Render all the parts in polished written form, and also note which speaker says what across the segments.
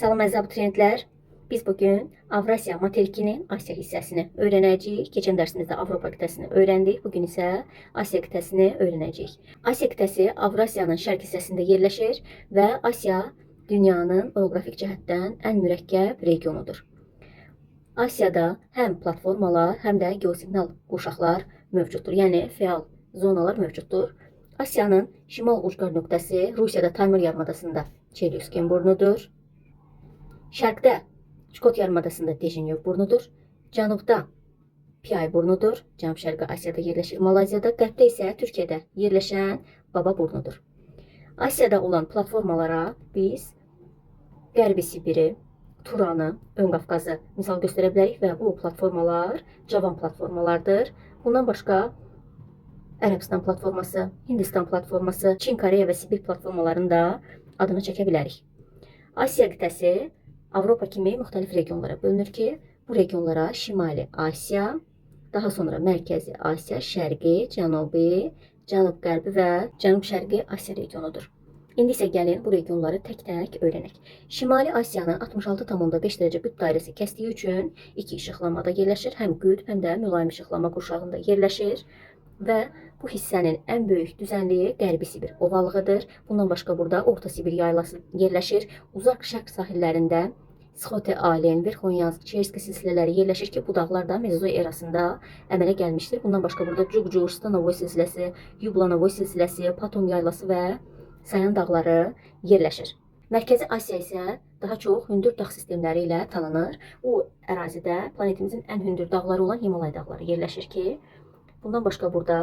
Speaker 1: Salam əziz abituriyentlər. Biz bugün Avrasiya materikinin Asiya hissəsini öyrənəcəyik. Keçən dərsimizdə Avropa qitəsini öyrəndik. Bugün isə Asiya qitəsini öyrənəcəyik. Asiya qitəsi Avrasiyanın şərq hissəsində yerləşir və Asiya dünyanın geoqrafik cəhətdən ən mürəkkəb regionudur. Asiyada həm platformalar, həm də geosiqnal qurşaqlar mövcuddur. Yəni fəal zonalar mövcuddur. Asiyanın şimal ucqar nöqtəsi Rusiyada Taymır yarımadasında Çelyuskin burnudur. Şərqdə Çukot yarımadasında Dejinyev burnudur. Cənubda Piyay burnudur. Cənub-Şərqi Asiyada yerləşir. Malayziyada, qərbdə isə Türkiyədə yerləşən Baba burnudur. Asiyada olan platformalara biz Qərbi Sibiri, Turanı, Ön Qafqazı misal göstərə bilərik və bu platformalar cavan platformalardır. Bundan başqa Ərəbistan platforması, Hindistan platforması, Çin, Koreya və Sibir platformalarının da adını çəkə bilərik. Asiya qitəsi Avropa kimi müxtəlif regionlara bölünür ki, bu regionlara Şimali Asiya, daha sonra Mərkəzi Asiya, Şərqi, Cənubi, Cənub-Qərbi və Cənub-Şərqi Asiya regionudur. İndi isə gəlin bu regionları tək-tək öyrənək. Şimali Asiyanı 66,5 dərəcə qütb dairəsi kəsdiyi üçün iki işıqlamada yerləşir. Həm qütb, həm də mülayim işıqlama qurşağında yerləşir və bu hissənin ən böyük düzənliyi Qərbi Sibir ovalığıdır. Bundan başqa burada Orta Sibir yaylası yerləşir. Uzaq şərq sahillərində Sxote-Alen, Verxonyansk, Çerski silsilələri yerləşir ki, bu dağlar da Mezozoy erasında əmələ gəlmişdir. Bundan başqa burada Cugcur, Stanovoy silsiləsi, Yublanovoy silsiləsi, Patom yaylası və Sayan dağları yerləşir. Mərkəzi Asiya isə daha çox hündür dağ sistemləri ilə tanınır. Bu ərazidə planetimizin ən hündür dağları olan Himalay dağları yerləşir ki, bundan başqa burada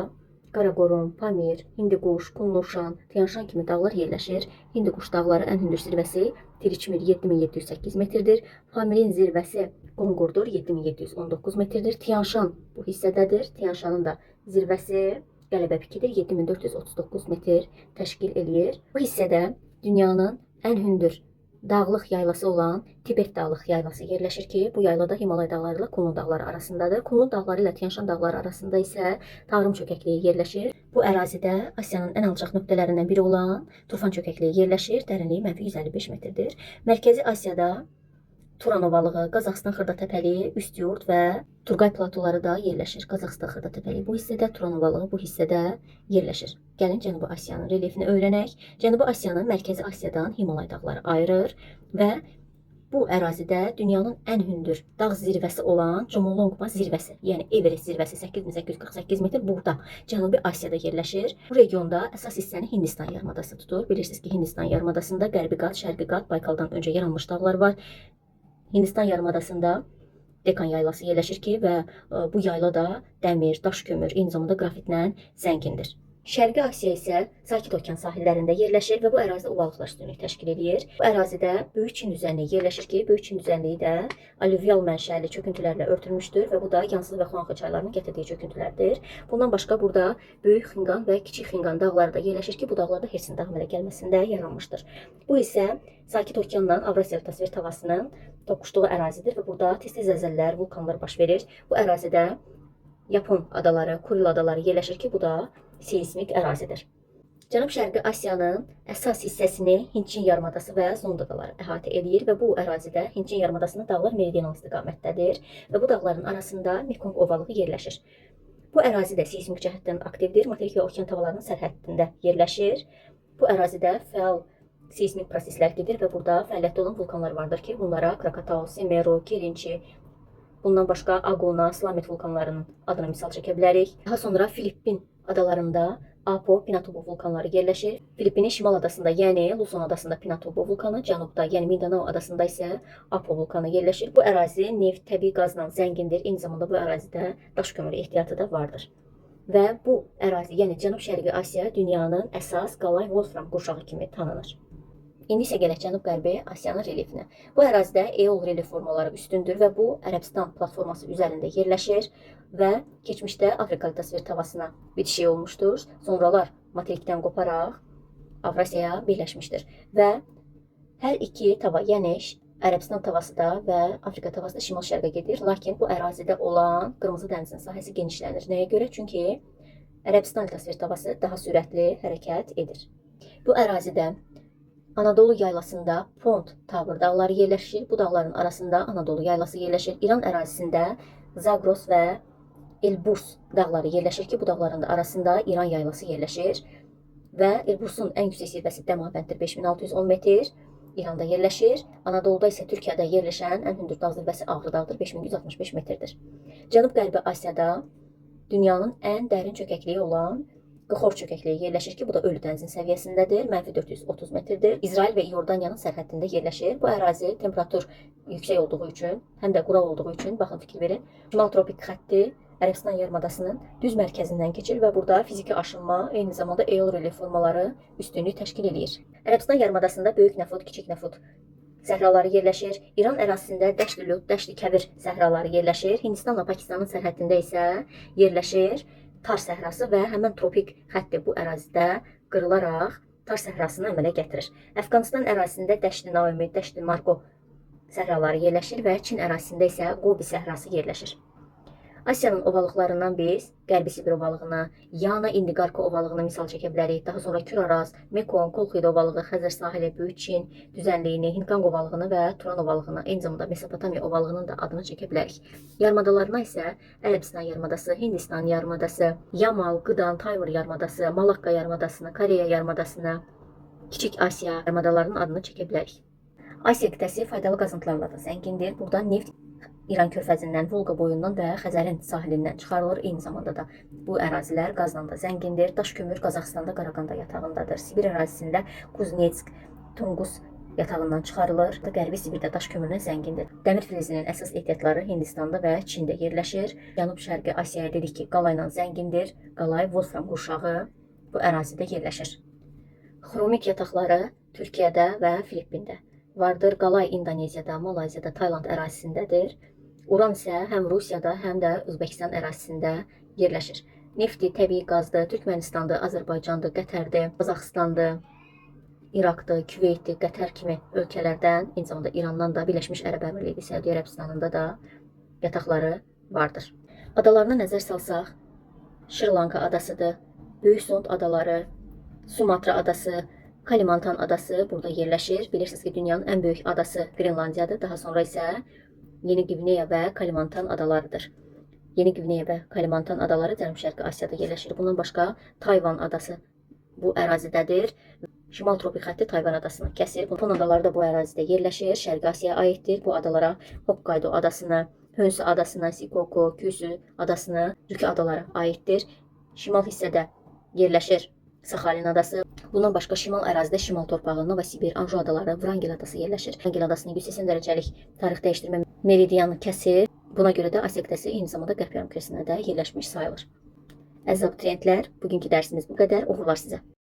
Speaker 1: Qaraqorun, Pamir, Hindikuş, Kunluşan, Tianşan kimi dağlar yerləşir. Hindikuş dağları ən hündür zirvəsi Tiriçmir 7708 metrdir. Pamirin zirvəsi Qonqurdur 7719 metrdir. Tianşan bu hissədədir. Tianşanın da zirvəsi Qələbə pikidir 7439 metr təşkil eləyir. Bu hissədə dünyanın ən hündür dağlıq yaylası olan Tibet dağlıq yaylası yerləşir ki, bu yaylada Himalay dağları ilə Kunlun dağları arasındadır. Kunlun dağları ilə Tianşan dağları arasında isə Tağrım çökəkliyi yerləşir. Bu ərazidə Asiyanın ən alçaq nöqtələrindən biri olan Tufan çökəkliyi yerləşir. Dərinliyi -155 metrdir. Mərkəzi Asiyada Turan ovalığı, Qazaxıstan xırdatəpəliyi, Üstyurt və Turqay platoları da yerləşir. Qazaxıstan xırdatəpəliyi bu hissədə, Turan ovalığı bu hissədə yerləşir. Gəlin Cənubi Asiyanın relyefini öyrənək. Cənubi Asiyanı Mərkəzi Asiyadan Himalay dağları ayırır və bu ərazidə dünyanın ən hündür dağ zirvəsi olan Chomolungma zirvəsi, yəni Everest zirvəsi 8848 metr burada Cənubi Asiyada yerləşir. Bu regionda əsas hissəni Hindistan yarımadası tutur. Bilirsiniz ki, Hindistan yarımadasında Qərbi Qat, Şərqi Qat, Baykaldan öncə yaranmış dağlar var. Hindistan yarımadasında Dekan yaylası yerləşir ki və bu yayla da dəmir, daş kömür, eyni zamanda qrafitlə zəngindir. Şərqi Asiya isə Sakit Okean sahillərində yerləşir və bu ərazidə ovalıqlar üstünlük təşkil edir. Bu ərazidə Böyük Çin düzənliyi yerləşir ki, Böyük Çin düzənliyi də alüvyal mənşəli çöküntülərlə örtülmüşdür və bu da Yansız və Xuanxe çaylarının gətirdiyi çöküntülərdir. Bundan başqa burada Böyük Xinqan və Kiçik Xinqan dağları da yerləşir ki, bu dağlarda Hersin dağ əmələ gəlməsində yaranmışdır. Bu isə Sakit Okeanla Avrasiya tasvir tavasının toqquşduğu ərazidir və burada tez-tez zəlzələlər, vulkanlar baş verir. Bu ərazidə Yapon adaları, Kuril adaları yerləşir ki, bu da seismik ərazidir. Cənub-Şərqi Asiyanın əsas hissəsini Hind-Çin yarımadası və Zond adaları əhatə edir və bu ərazidə Hind-Çin yarımadasının dağlar meridional istiqamətdədir və bu dağların arasında Mekong ovalığı yerləşir. Bu ərazi də seismik cəhətdən aktivdir, materik və okean tavalarının sərhəddində yerləşir. Bu ərazidə fəal seismik proseslər gedir və burada fəaliyyətdə olan vulkanlar vardır ki, bunlara Krakatau, Semeru, Kerinci, bundan başqa Agona, Slamet vulkanlarının adına misal çəkə bilərik. Daha sonra Filippin adalarında Apo, Pinatubo vulkanları yerləşir. Filippinin şimal adasında, yəni Luzon adasında Pinatubo vulkanı, cənubda, yəni Mindanao adasında isə Apo vulkanı yerləşir. Bu ərazi neft, təbii qazla zəngindir. Eyni zamanda bu ərazidə daş kömürü ehtiyatı da vardır. Və bu ərazi, yəni Cənub-Şərqi Asiya dünyanın əsas qalay Wolfram qurşağı kimi tanınır. İndi isə gələk Cənub-Qərbi Asiyanın relyefinə. Bu ərazidə eol relyef formaları üstündür və bu Ərəbistan platforması üzərində yerləşir və keçmişdə Afrika tasvir tavasına bitişik olmuşdur. Sonralar materikdən qoparaq Avrasiyaya birləşmişdir və hər iki tava, yəni Ərəbistan tavası da və Afrika tavası da şimal-şərqə gedir. Lakin bu ərazidə olan Qırmızı dənizin sahəsi genişlənir. Nəyə görə? Çünki Ərəbistan tasvir tavası daha sürətli hərəkət edir. Bu ərazidə Anadolu yaylasında Pont Tavır dağları yerləşir. Bu dağların arasında Anadolu yaylası yerləşir. İran ərazisində Zagros və Elburz dağları yerləşir ki, bu dağların da arasında İran yaylası yerləşir. Və Elburzun ən yüksək zirvəsi Dəmavənddir, 5610 metr. İranda yerləşir. Anadoluda isə Türkiyədə yerləşən ən hündür dağ zirvəsi Ağrı dağıdır, 5165 metrdir. Cənub-Qərbi Asiyada dünyanın ən dərin çökəkliyi olan Qıxor çökəkliyi yerləşir ki, bu da Ölü dənizin səviyyəsindədir, -430 metrdir. İsrail və Yordaniyanın sərhəddində yerləşir. Bu ərazi temperatur yüksək olduğu üçün, həm də quraq olduğu üçün, baxın fikir verin, şimal tropik xətti Ərəbistan yarımadasının düz mərkəzindən keçir və burada fiziki aşınma, eyni zamanda eol relif formaları üstünlük təşkil edir. Ərəbistan yarımadasında Böyük Nəfud, Kiçik Nəfud səhraları yerləşir. İran ərazisində Dəşt-i Lut, Dəşt-i Kəbir səhraları yerləşir. Hindistanla Pakistanın sərhəddində isə yerləşir Tar səhrası və həmən tropik xətti bu ərazidə qırılaraq Tar səhrasını əmələ gətirir. Əfqanistan ərazisində Dəşt-i Naumi, Dəşt-i Marko səhraları yerləşir və Çin ərazisində isə Qobi səhrası yerləşir. Asiyanın ovalıqlarından biz Qərbi Sibir ovalığını, Yana İndiqarka ovalığını misal çəkə bilərik. Daha sonra Küraraz, Mekong, Kolxid ovalığı, Xəzər sahili, Böyük Çin düzənliyini, Hinkang ovalığını və Turan ovalığını, eyni zamanda Mesopotamiya ovalığının da adını çəkə bilərik. Yarımadalarına isə Ərəbistan yarımadası, Hindistan yarımadası, Yamal, Qıdan, Taymur yarımadası, Malakka yarımadasını, Koreya yarımadasını, Kiçik Asiya yarımadalarının adını çəkə bilərik. Asiya qitəsi faydalı qazıntılarla da zəngindir. Burada neft İran körfəzindən, Volqa boyundan və Xəzərin sahilindən çıxarılır. Eyni zamanda da bu ərazilər qazla da zəngindir. Daş kömür Qazaxıstanda Qaraqanda yatağındadır. Sibir ərazisində Kuznetsk, Tungus yatağından çıxarılır. Qərbi Sibirdə daş kömürlə zəngindir. Dəmir filizinin əsas ehtiyatları Hindistanda və Çində yerləşir. Cənub-Şərqi Asiyaya dedik ki, qalayla zəngindir. Qalay, Wolfram qurşağı bu ərazidə yerləşir. Xromik yataqları Türkiyədə və Filippində vardır. Qalay İndoneziyada, Malayziyada, Tayland ərazisindədir. Uran isə həm Rusiyada, həm də Özbəkistan ərazisində yerləşir. Nefti, təbii qazdır, Türkmənistandır, Azərbaycandır, Qətərdir, Qazaxıstandır, İraqdır, Küveytdir, Qətər kimi ölkələrdən, eyni zamanda İrandan da, Birləşmiş Ərəb Əmirlikləri, Səudiyyə Ərəbistanında da yataqları vardır. Adalarına nəzər salsaq, Şri Lanka adasıdır, Böyük Sond adaları, Sumatra adası, Kalimantan adası burada yerləşir. Bilirsiniz ki, dünyanın ən böyük adası Qrenlandiyadır. Daha sonra isə Yeni Qvineya və Kalimantan adalarıdır. Yeni Qvineya və Kalimantan adaları Cənub-Şərqi Asiyada yerləşir. Bundan başqa Tayvan adası bu ərazidədir. Şimal tropik xətti Tayvan adasını kəsir. Pon adaları da bu ərazidə yerləşir. Şərqi Asiyaya aiddir. Bu adalara Hokkaido adasını, Honshu adasını, Shikoku, Kyushu adasını, Ryukyu adaları aiddir. Şimal hissədə yerləşir Saxalin adası. Bundan başqa şimal ərazidə şimal torpağı, Novosibir, Anju adaları, Vrangel adası yerləşir. Vrangel adasının 180 dərəcəlik tarix dəyişdirmə meridianı kəsir. Buna görə də Asiya qitəsi eyni zamanda Qərb yarımkürəsində də yerləşmiş sayılır. Əziz abituriyentlər, bugünkü dərsimiz bu qədər. Uğurlar sizə.